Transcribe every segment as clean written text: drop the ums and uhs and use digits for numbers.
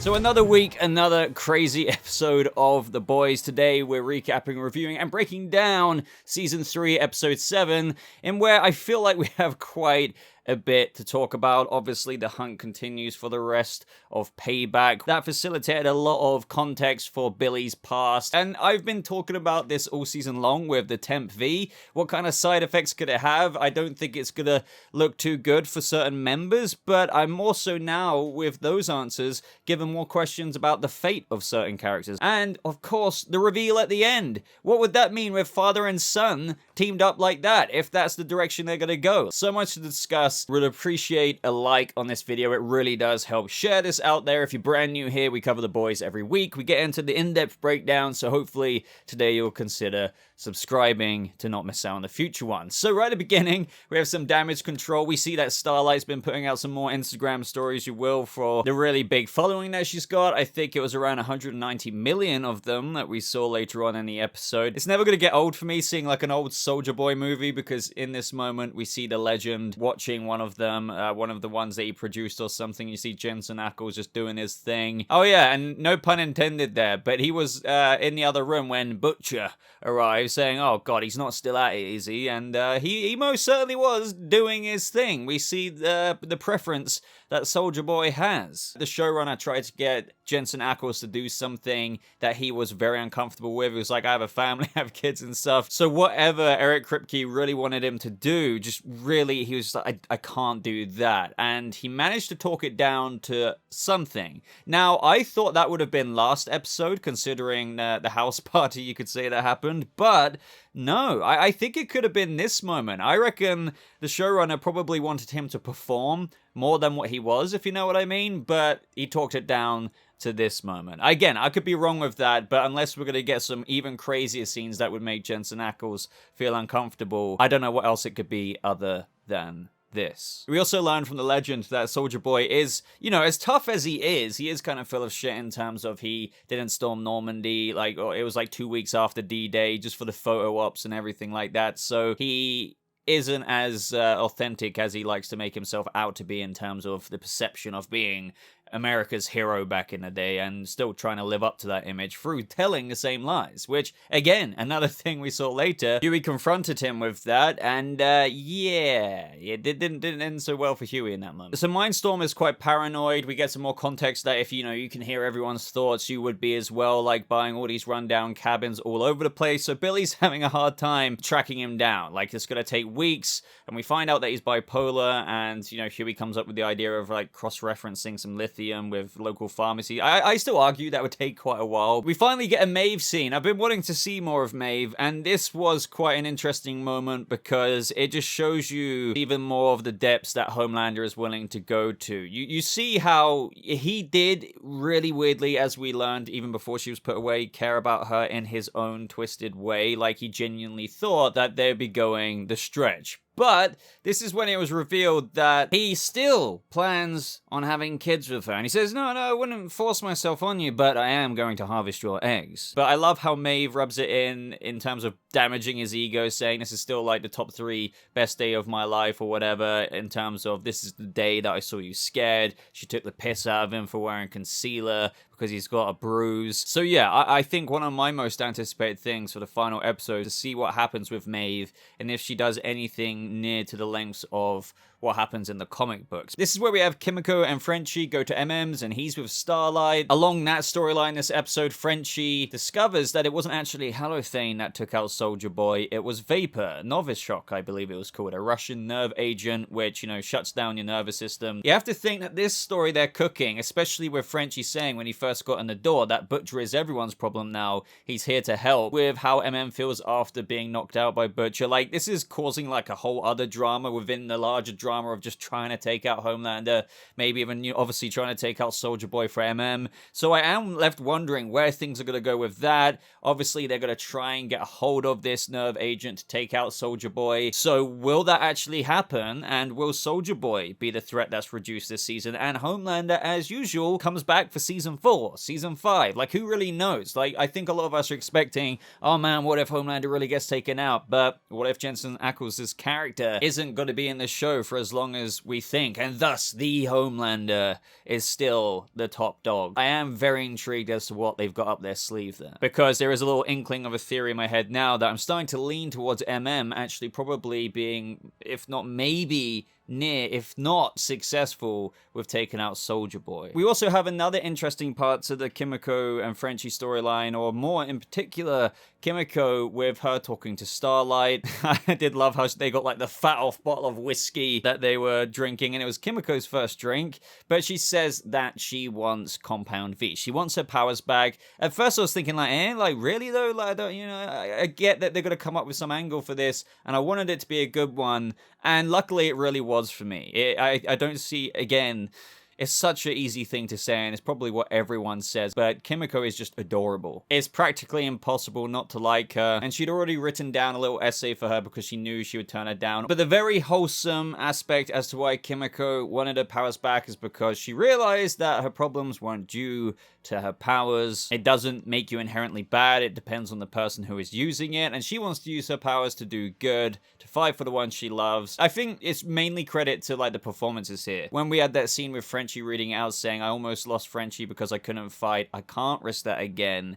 So another week, another crazy episode of The Boys. Today we're recapping, reviewing, and breaking down Season 3, Episode 7, in where I feel like we have quite a bit to talk about. Obviously, the hunt continues for the rest of Payback. That facilitated a lot of context for Billy's past, and I've been talking about this all season long with the Temp V. What kind of side effects could it have? I don't think it's gonna look too good for certain members, but I'm also now, with those answers, given more questions about the fate of certain characters. And, of course, the reveal at the end. What would that mean with father and son teamed up like that, if that's the direction they're gonna go? So much to discuss. Would appreciate a like on this video. It really does help. Share this out there. If you're brand new here, we cover The Boys every week. We get into the in-depth breakdown, so hopefully today you'll consider subscribing to not miss out on the future ones. So right at the beginning, we have some damage control. We see that Starlight's been putting out some more Instagram stories, you will, for the really big following that she's got. I think it was around 190 million of them that we saw later on in the episode. It's never going to get old for me seeing like an old Soulja Boy movie, because in this moment we see the legend watching one of them, one of the ones that he produced or something. You see Jensen Ackles just doing his thing. Oh yeah, and no pun intended there, but he was in the other room when Butcher arrived, saying, oh god, he's not still at it, is he? And he most certainly was doing his thing. We see the preference that Soulja Boy has. The showrunner tried to get Jensen Ackles to do something that he was very uncomfortable with. He was like, I have a family, I have kids and stuff. So whatever Eric Kripke really wanted him to do, just really, he was like, I can't do that. And he managed to talk it down to something. Now, I thought that would have been last episode, considering the house party, you could say, that happened. But no, I think it could have been this moment. I reckon the showrunner probably wanted him to perform more than what he was, if you know what I mean, but he talked it down to this moment. Again, I could be wrong with that, but unless we're going to get some even crazier scenes that would make Jensen Ackles feel uncomfortable, I don't know what else it could be other than this. We also learned from the legend that Soulja Boy is, you know, as tough as he is kind of full of shit in terms of he didn't storm Normandy, like, or it was like 2 weeks after D-Day, just for the photo ops and everything like that, so he isn't as authentic as he likes to make himself out to be in terms of the perception of being America's hero back in the day, and still trying to live up to that image through telling the same lies, which, again, another thing we saw later. Huey confronted him with that, and yeah, it didn't end so well for Huey in that moment. So Mindstorm is quite paranoid. We get some more context that if, you know, you can hear everyone's thoughts, you would be as well, like buying all these rundown cabins all over the place. So Billy's having a hard time tracking him down. Like, it's gonna take weeks, and we find out that he's bipolar, and, you know, Huey comes up with the idea of, like, cross-referencing some lithium with local pharmacy. I still argue that would take quite a while. We finally get a Maeve scene. I've been wanting to see more of Maeve, and this was quite an interesting moment because it just shows you even more of the depths that Homelander is willing to go to. You see how he did really weirdly, as we learned even before she was put away, care about her in his own twisted way. Like, he genuinely thought that they'd be going the stretch. But this is when it was revealed that he still plans on having kids with her. And he says, no, I wouldn't force myself on you, but I am going to harvest your eggs. But I love how Maeve rubs it in terms of damaging his ego, saying this is still like the top 3 best day of my life or whatever, in terms of this is the day that I saw you scared. She took the piss out of him for wearing concealer because he's got a bruise. So yeah, I think one of my most anticipated things for the final episode is to see what happens with Maeve, and if she does anything near to the lengths of what happens in the comic books. This is where we have Kimiko and Frenchie go to MM's, and he's with Starlight. Along that storyline this episode, Frenchie discovers that it wasn't actually Halothane that took out Soulja Boy, it was Vapor, Novichok, I believe it was called, a Russian nerve agent, which, you know, shuts down your nervous system. You have to think that this story they're cooking, especially with Frenchie saying when he first got in the door that Butcher is everyone's problem now, he's here to help, with how MM feels after being knocked out by Butcher. Like, this is causing like a whole other drama within the larger drama of just trying to take out Homelander, maybe even, you know, obviously trying to take out Soulja Boy for MM. So I am left wondering where things are going to go with that. Obviously, they're going to try and get a hold of this nerve agent to take out Soulja Boy. So will that actually happen? And will Soulja Boy be the threat that's reduced this season? And Homelander, as usual, comes back for season 4, season 5. Like, who really knows? Like, I think a lot of us are expecting, oh man, what if Homelander really gets taken out? But what if Jensen Ackles' character isn't going to be in the show for as long as we think, and thus the Homelander is still the top dog. I am very intrigued as to what they've got up their sleeve there, because there is a little inkling of a theory in my head now that I'm starting to lean towards actually probably being, if not maybe, near, if not successful, with taking out Soulja Boy. We also have another interesting part to the Kimiko and Frenchie storyline, or more in particular, Kimiko with her talking to Starlight. I did love how they got like the fat off bottle of whiskey that they were drinking, and it was Kimiko's first drink, but she says that she wants Compound V. She wants her powers back. At first I was thinking like really though? Like, I don't, I get that they're gonna come up with some angle for this, and I wanted it to be a good one, and luckily it really was for me. I don't see, again, it's such an easy thing to say, and it's probably what everyone says, but Kimiko is just adorable. It's practically impossible not to like her, and she'd already written down a little essay for her because she knew she would turn her down. But the very wholesome aspect as to why Kimiko wanted her powers back is because she realized that her problems weren't due to her powers. It doesn't make you inherently bad, it depends on the person who is using it, and she wants to use her powers to do good, to fight for the ones she loves. I think it's mainly credit to like the performances here. When we had that scene with Frenchie reading out saying, I almost lost Frenchie because I couldn't fight, I can't risk that again.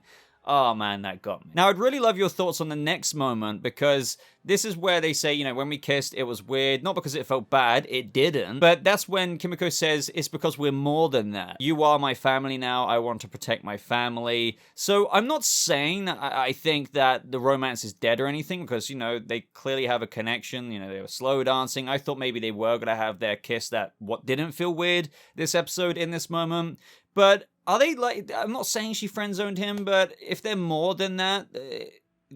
Oh man, that got me. Now, I'd really love your thoughts on the next moment, because this is where they say, when we kissed, it was weird. Not because it felt bad, it didn't. But that's when Kimiko says, it's because we're more than that. You are my family now, I want to protect my family. So I'm not saying that I think that the romance is dead or anything, because, they clearly have a connection. They were slow dancing. I thought maybe they were going to have their kiss that what didn't feel weird this episode in this moment. But are they like, I'm not saying she friend zoned him, but if they're more than that,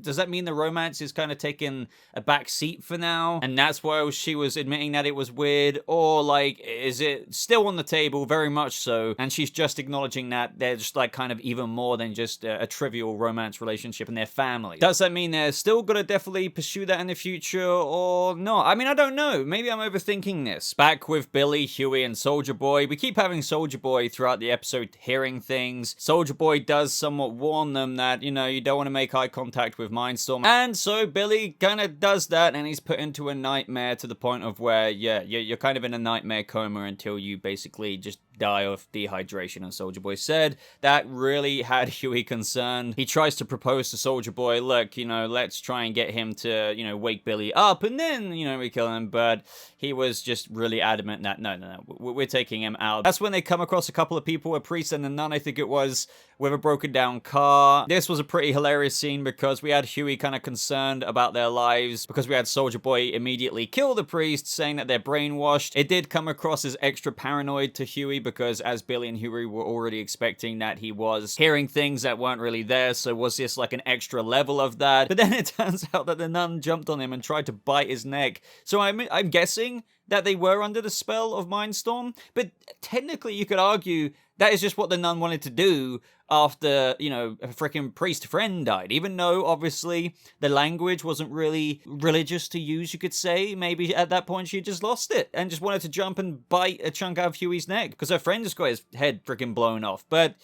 does that mean the romance is kind of taking a back seat for now? And that's why she was admitting that it was weird? Or like, is it still on the table, very much so, and she's just acknowledging that they're just like kind of even more than just a trivial romance relationship in their family? Does that mean they're still gonna definitely pursue that in the future or not? I mean, I don't know. Maybe I'm overthinking this. Back with Billy, Huey, and Soulja Boy. We keep having Soulja Boy throughout the episode hearing things. Soulja Boy does somewhat warn them that, you don't want to make eye contact with Mindstorm, and so Billy kind of does that, and he's put into a nightmare to the point of where, you're kind of in a nightmare coma until you basically just die of dehydration. And Soulja Boy said that really had Huey concerned. He tries to propose to Soulja Boy, look, let's try and get him to, wake Billy up, and then, we kill him, but he was just really adamant that, no, we're taking him out. That's when they come across a couple of people, a priest and a nun, I think it was, with a broken down car. This was a pretty hilarious scene because we had Huey kind of concerned about their lives, because we had Soulja Boy immediately kill the priest, saying that they're brainwashed. It did come across as extra paranoid to Huey, because as Billy and Huey were already expecting that he was hearing things that weren't really there, so was this like an extra level of that? But then it turns out that the nun jumped on him and tried to bite his neck. So I'm guessing that they were under the spell of Mindstorm, but technically you could argue that is just what the nun wanted to do after, a freaking priest friend died. Even though, obviously, the language wasn't really religious to use, you could say. Maybe at that point she just lost it and just wanted to jump and bite a chunk out of Huey's neck because her friend just got his head freaking blown off. But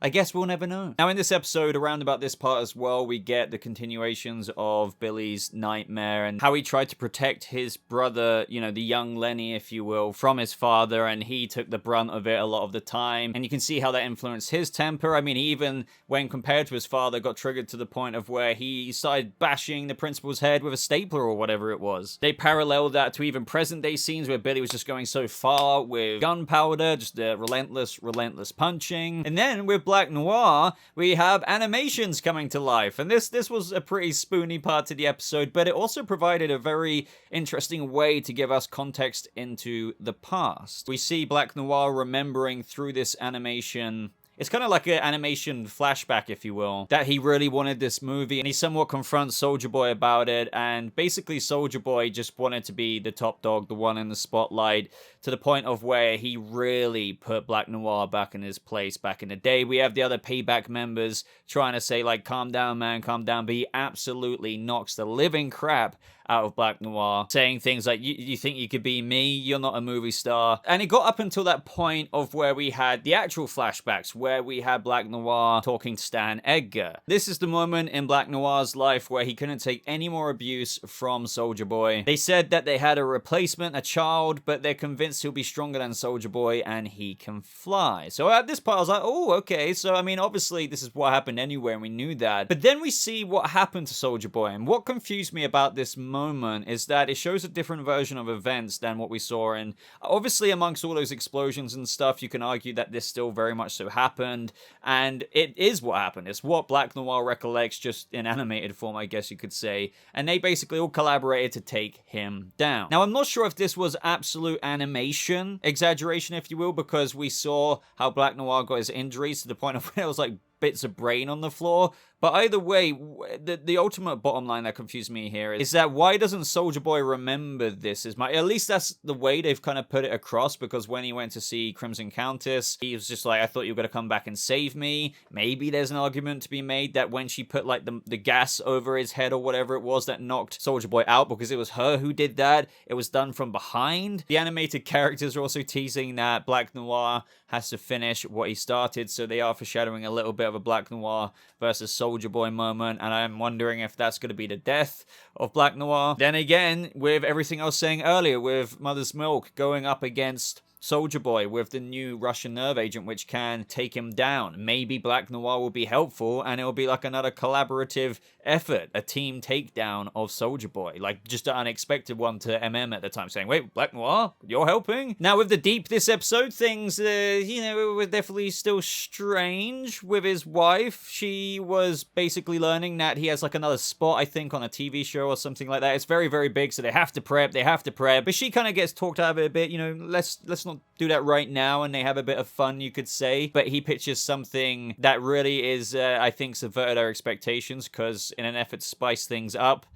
I guess we'll never know. Now, in this episode, around about this part as well, we get the continuations of Billy's nightmare and how he tried to protect his brother, the young Lenny, if you will, from his father, and he took the brunt of it a lot of the time. And you can see how that influenced his temper. I mean, he even, when compared to his father, got triggered to the point of where he started bashing the principal's head with a stapler or whatever it was. They paralleled that to even present-day scenes where Billy was just going so far with gunpowder, just the relentless punching. And then with Black Noir, we have animations coming to life, and this was a pretty spoony part to the episode, but it also provided a very interesting way to give us context into the past. We see Black Noir remembering through this animation. It's kind of like an animation flashback, if you will, that he really wanted this movie, and he somewhat confronts Soulja Boy about it, and basically Soulja Boy just wanted to be the top dog, the one in the spotlight, to the point of where he really put Black Noir back in his place back in the day. We have the other Payback members trying to say, like, calm down, man, calm down, but he absolutely knocks the living crap out of Black Noir, saying things like, you think you could be me? You're not a movie star. And it got up until that point of where we had the actual flashbacks, where we had Black Noir talking to Stan Edgar. This is the moment in Black Noir's life where he couldn't take any more abuse from Soulja Boy. They said that they had a replacement, a child, but they're convinced he'll be stronger than Soulja Boy and he can fly. So at this part I was like, oh, okay. So I mean, obviously this is what happened anyway, and we knew that. But then we see what happened to Soulja Boy, and what confused me about this moment is that it shows a different version of events than what we saw. And obviously amongst all those explosions and stuff, you can argue that this still very much so happened, and it is what happened. It's what Black Noir recollects, just in animated form, I guess you could say. And they basically all collaborated to take him down. Now, I'm not sure if this was absolute animation exaggeration, if you will, because we saw how Black Noir got his injuries to the point of where it was like bits of brain on the floor. But either way, the ultimate bottom line that confused me here is that why doesn't Soulja Boy remember this? At least that's the way they've kind of put it across, because when he went to see Crimson Countess, he was just like, I thought you were going to come back and save me. Maybe there's an argument to be made that when she put like the gas over his head or whatever it was that knocked Soulja Boy out, because it was her who did that, it was done from behind. The animated characters are also teasing that Black Noir has to finish what he started, so they are foreshadowing a little bit of a Black Noir versus Soulja Boy moment, and I'm wondering if that's going to be the death of Black Noir. Then again, with everything I was saying earlier, with Mother's Milk going up against Soulja Boy with the new Russian nerve agent, which can take him down. Maybe Black Noir will be helpful, and it will be like another collaborative effort, a team takedown of Soulja Boy, like just an unexpected one to MM at the time, saying, wait, Black Noir, you're helping? Now with the Deep this episode, things, were definitely still strange with his wife. She was basically learning that he has like another spot, I think, on a TV show or something like that. It's very, very big, so they have to prep, but she kind of gets talked out of it a bit, let's not do that right now, and they have a bit of fun, you could say. But he pictures something that really is, I think, subverted our expectations, because in an effort to spice things up,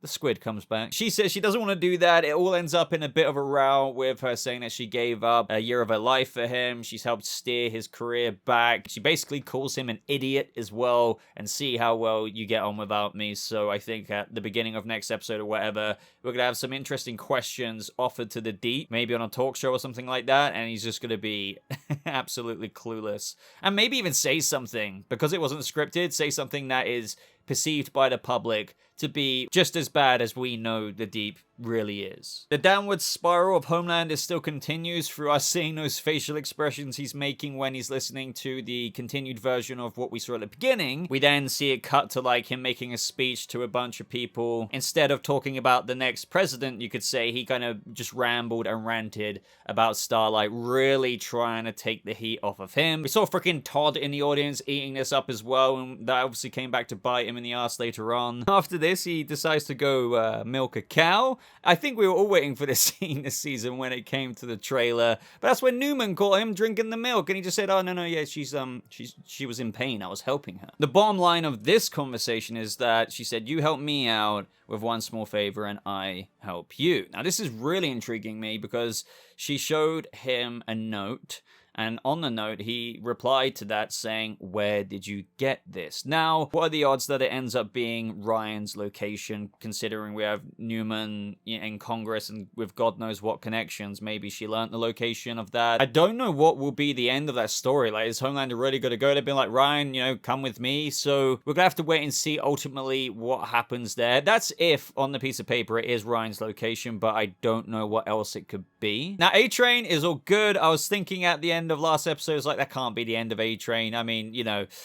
the squid comes back. She says she doesn't want to do that. It all ends up in a bit of a row with her saying that she gave up a year of her life for him. She's helped steer his career back. She basically calls him an idiot as well, and see how well you get on without me. So I think at the beginning of next episode or whatever, we're going to have some interesting questions offered to the Deep, maybe on a talk show or something like that, and he's just going to be absolutely clueless. And maybe even say something, because it wasn't scripted, say something that is perceived by the public to be just as bad as we know the Deep really is. The downward spiral of Homeland still continues through us seeing those facial expressions he's making when he's listening to the continued version of what we saw at the beginning. We then see it cut to like him making a speech to a bunch of people. Instead of talking about the next president, you could say he kind of just rambled and ranted about Starlight, really trying to take the heat off of him. We saw freaking Todd in the audience eating this up as well, and that obviously came back to bite him in the ass later on. After this, he decides to go milk a cow. I think we were all waiting for this scene this season when it came to the trailer, but that's when Newman caught him drinking the milk, and he just said, oh, no, yeah, she was in pain. I was helping her. The bottom line of this conversation is that she said, you help me out with one small favor and I help you. Now, this is really intriguing me, because she showed him a note, and on the note, he replied to that saying, where did you get this? Now, what are the odds that it ends up being Ryan's location, considering we have Newman in Congress and with God knows what connections? Maybe she learned the location of that. I don't know what will be the end of that story. Like, is Homelander really going to go? They've been like, Ryan, come with me. So we're going to have to wait and see ultimately what happens there. That's if on the piece of paper it is Ryan's location, but I don't know what else it could be. Now, A-Train is all good. I was thinking at the end of last episode, it's like, that can't be the end of A-Train. I mean,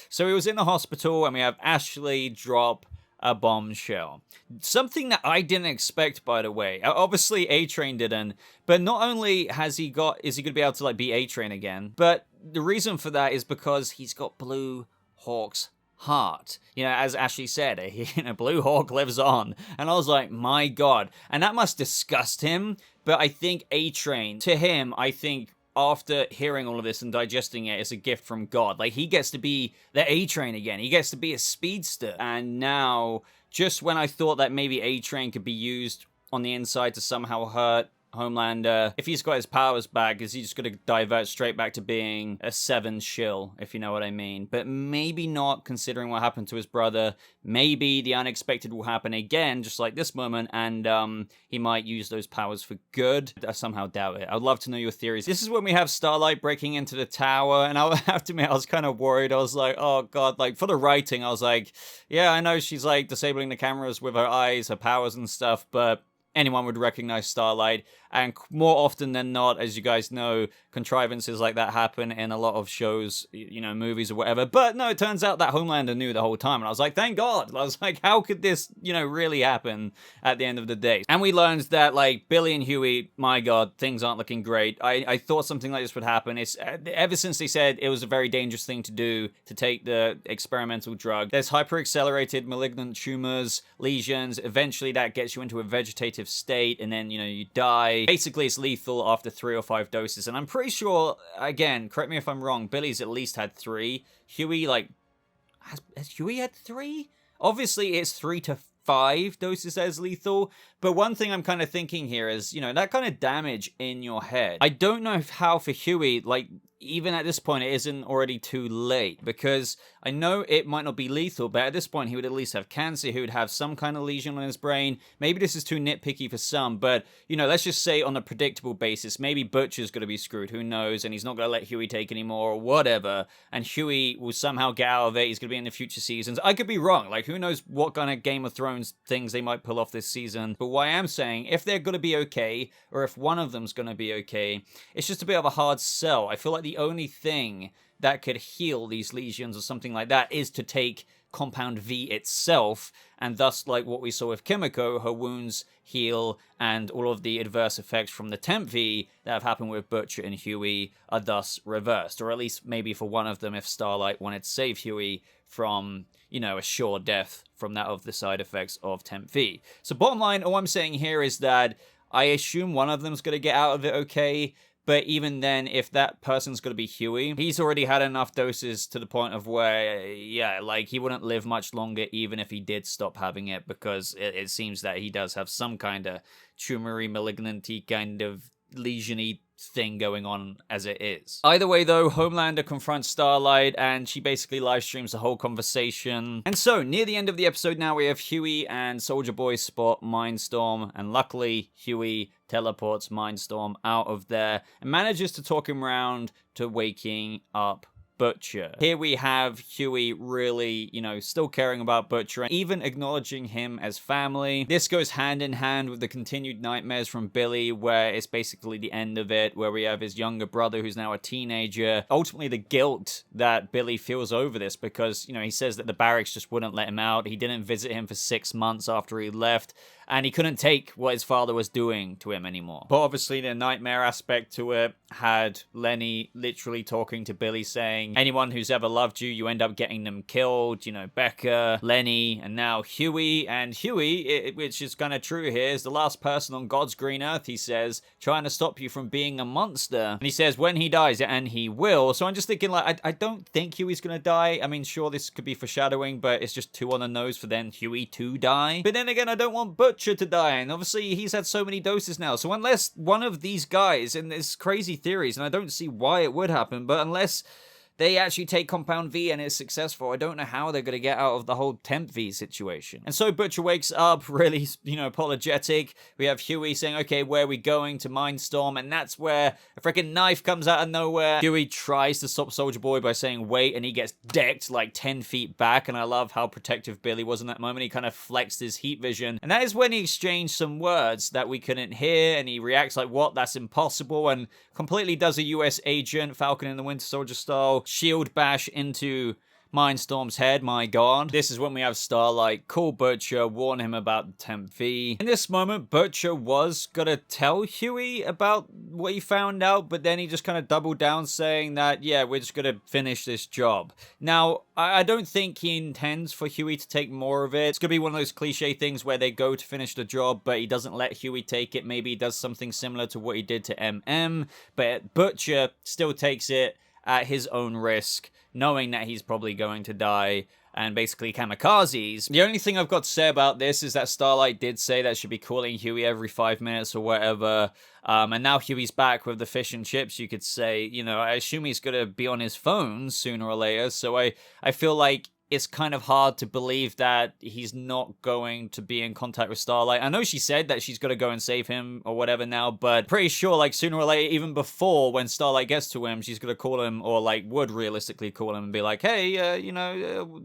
so he was in the hospital, and we have Ashley drop a bombshell. Something that I didn't expect, by the way. Obviously, A-Train didn't, but not only is he going to be able to be A-Train again, but the reason for that is because he's got Blue Hawk's heart. As Ashley said, Blue Hawk lives on. And I was like, my God. And that must disgust him. But I think A-Train, to him, I think after hearing all of this and digesting it, it's a gift from God. Like, he gets to be the A-Train again. He gets to be a speedster. And now, just when I thought that maybe A-Train could be used on the inside to somehow hurt Homelander, if he's got his powers back, is he just going to divert straight back to being a 7 shill, if you know what I mean? But maybe not, considering what happened to his brother. Maybe the unexpected will happen again, just like this moment, and he might use those powers for good. I somehow doubt it. I'd love to know your theories. This is when we have Starlight breaking into the tower, and I have to admit, I was kind of worried. I was like, oh god, like, for the writing, I was like, yeah, I know she's like disabling the cameras with her eyes, her powers and stuff, but anyone would recognize Starlight. And more often than not, as you guys know, contrivances like that happen in a lot of shows, you know, movies or whatever. But no, it turns out that Homelander knew the whole time. And I was like, thank God. I was like, how could this, you know, really happen at the end of the day? And we learned that, like, Billy and Huey, my God, things aren't looking great. I thought something like this would happen. It's ever since they said it was a very dangerous thing to do, to take the experimental drug. There's hyper-accelerated malignant tumors, lesions. Eventually that gets you into a vegetative state, and then, you know, you die. Basically, it's lethal after 3 or 5 doses. And I'm pretty sure, again, correct me if I'm wrong, Billy's at least had 3. Huey, like, has Huey had 3? Obviously, it's 3 to 5 doses as lethal. But one thing I'm kind of thinking here is, you know, that kind of damage in your head. I don't know how for Huey, like, even at this point, it isn't already too late, because I know it might not be lethal, but at this point, he would at least have cancer. He would have some kind of lesion on his brain. Maybe this is too nitpicky for some, but, you know, let's just say on a predictable basis, maybe Butcher's going to be screwed. Who knows? And he's not going to let Huey take anymore or whatever. And Huey will somehow get out of it. He's going to be in the future seasons. I could be wrong. Like, who knows what kind of Game of Thrones things they might pull off this season. But what I am saying, if they're going to be okay, or if one of them's going to be okay, it's just a bit of a hard sell. I feel like the only thing that could heal these lesions or something like that is to take Compound V itself, and thus, like what we saw with Kimiko, her wounds heal, and all of the adverse effects from the Temp V that have happened with Butcher and Huey are thus reversed, or at least maybe for one of them if Starlight wanted to save Huey from, you know, a sure death from that of the side effects of Temp V. So bottom line, all I'm saying here is that I assume one of them's going to get out of it okay. But even then, if that person's going to be Huey, he's already had enough doses to the point of where, yeah, like, he wouldn't live much longer even if he did stop having it, because it seems that he does have some kind of tumory, malignancy kind of lesion-y thing going on as it is. Either way though, Homelander confronts Starlight and she basically live streams the whole conversation. And so, near the end of the episode now, we have Huey and Soulja Boy spot Mindstorm, and luckily Huey teleports Mindstorm out of there and manages to talk him around to waking up Butcher. Here we have Huey really, you know, still caring about Butcher and even acknowledging him as family. This goes hand in hand with the continued nightmares from Billy, where it's basically the end of it, where we have his younger brother who's now a teenager. Ultimately, the guilt that Billy feels over this, because, you know, he says that the barracks just wouldn't let him out. He didn't visit him for 6 months after he left, and he couldn't take what his father was doing to him anymore. But obviously the nightmare aspect to it had Lenny literally talking to Billy saying, anyone who's ever loved you, you end up getting them killed. You know, Becca, Lenny, and now Huey. And Huey, which is kind of true here, is the last person on God's green earth, he says, trying to stop you from being a monster. And he says when he dies, and he will. So I'm just thinking, like, I don't think Huey's gonna die. I mean, sure, this could be foreshadowing, but it's just too on the nose for then Huey to die. But then again, I don't want Butcher to die, and obviously he's had so many doses now, so unless one of these guys, and there's crazy theories, and I don't see why it would happen, but unless they actually take Compound V and it's successful, I don't know how they're going to get out of the whole Temp V situation. And so Butcher wakes up really, you know, apologetic. We have Huey saying, okay, where are we going? To Mindstorm, and that's where a freaking knife comes out of nowhere. Huey tries to stop Soulja Boy by saying wait, and he gets decked like 10 feet back, and I love how protective Billy was in that moment. He kind of flexed his heat vision, and that is when he exchanged some words that we couldn't hear, and he reacts like, what? That's impossible, and completely does a US agent, Falcon and the Winter Soldier style, shield bash into Mindstorm's head, my god. This is when we have Starlight call Butcher, warn him about the Temp V. In this moment, Butcher was gonna tell Huey about what he found out, but then he just kind of doubled down saying that, yeah, we're just gonna finish this job. Now, I don't think he intends for Huey to take more of it. It's gonna be one of those cliche things where they go to finish the job, but he doesn't let Huey take it. Maybe he does something similar to what he did to MM, but Butcher still takes it at his own risk, knowing that he's probably going to die. and basically kamikazes. The only thing I've got to say about this is that Starlight did say that she'd be calling Huey every 5 minutes or whatever. And now Huey's back with the fish and chips, you could say. You know, I assume he's going to be on his phone sooner or later. So I feel like it's kind of hard to believe that he's not going to be in contact with Starlight. I know she said that she's got to go and save him or whatever now, but pretty sure, like, sooner or later, even before when Starlight gets to him, she's going to call him, or, like, would realistically call him and be like, hey,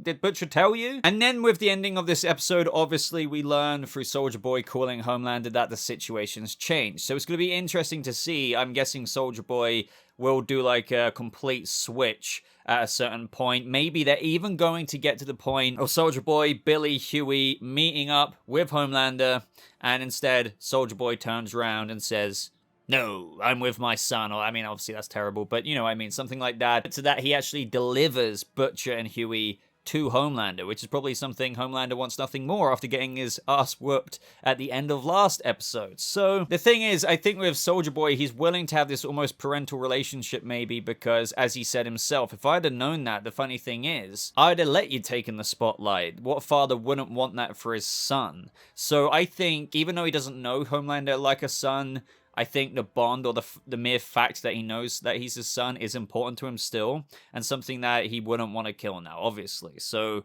did Butcher tell you? And then with the ending of this episode, obviously, we learn through Soulja Boy calling Homelander that the situation's changed. So it's going to be interesting to see. I'm guessing Soulja Boy will do, like, a complete switch at a certain point. Maybe they're even going to get to the point of Soulja Boy, Billy, Huey meeting up with Homelander, and instead Soulja Boy turns around and says, no, I'm with my son. Or, I mean, obviously that's terrible, but you know what I mean, something like that. So that he actually delivers Butcher and Huey to Homelander, which is probably something Homelander wants nothing more after getting his ass whooped at the end of last episode. So the thing is, I think with Soulja Boy, he's willing to have this almost parental relationship maybe because, as he said himself, if I'd have known that, the funny thing is, I'd have let you take in the spotlight. What father wouldn't want that for his son? So I think, even though he doesn't know Homelander like a son, I think the bond or the mere fact that he knows that he's his son is important to him still, and something that he wouldn't want to kill now, obviously. So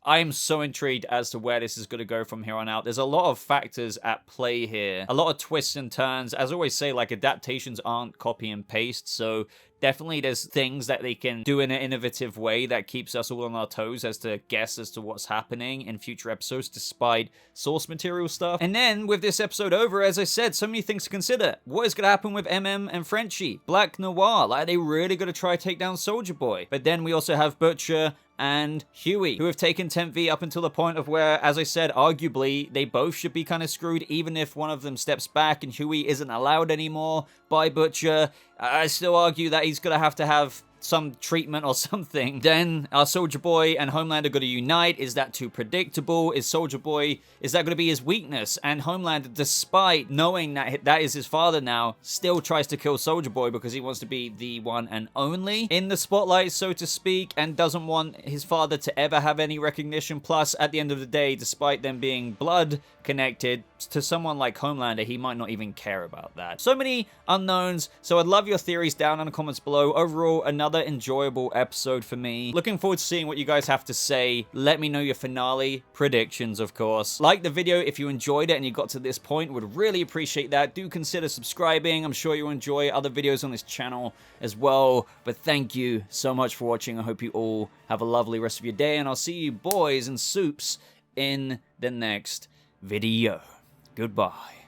I am so intrigued as to where this is going to go from here on out. There's a lot of factors at play here, a lot of twists and turns. As I always say, like, adaptations aren't copy and paste, so definitely there's things that they can do in an innovative way that keeps us all on our toes as to guess as to what's happening in future episodes despite source material stuff. And then with this episode over, as I said, so many things to consider. What is going to happen with MM and Frenchie? Black Noir, like, are they really going to try to take down Soulja Boy? But then we also have Butcher and Huey, who have taken 10V up until the point of where, as I said, arguably, they both should be kind of screwed, even if one of them steps back and Huey isn't allowed anymore by Butcher. I still argue that he's going to have some treatment or something. Then our Soulja Boy and Homelander going to unite. Is that too predictable? Is Soulja Boy, is that going to be his weakness? And Homelander, despite knowing that that is his father now, still tries to kill Soulja Boy because he wants to be the one and only in the spotlight, so to speak, and doesn't want his father to ever have any recognition. Plus, at the end of the day, despite them being blood connected, to someone like Homelander, he might not even care about that. So many unknowns, so I'd love your theories down in the comments below. Overall, another enjoyable episode for me. Looking forward to seeing what you guys have to say. Let me know your finale predictions, of course. Like the video if you enjoyed it and you got to this point. Would really appreciate that. Do consider subscribing. I'm sure you'll enjoy other videos on this channel as well. But thank you so much for watching. I hope you all have a lovely rest of your day, and I'll see you boys and soups in the next video. Goodbye.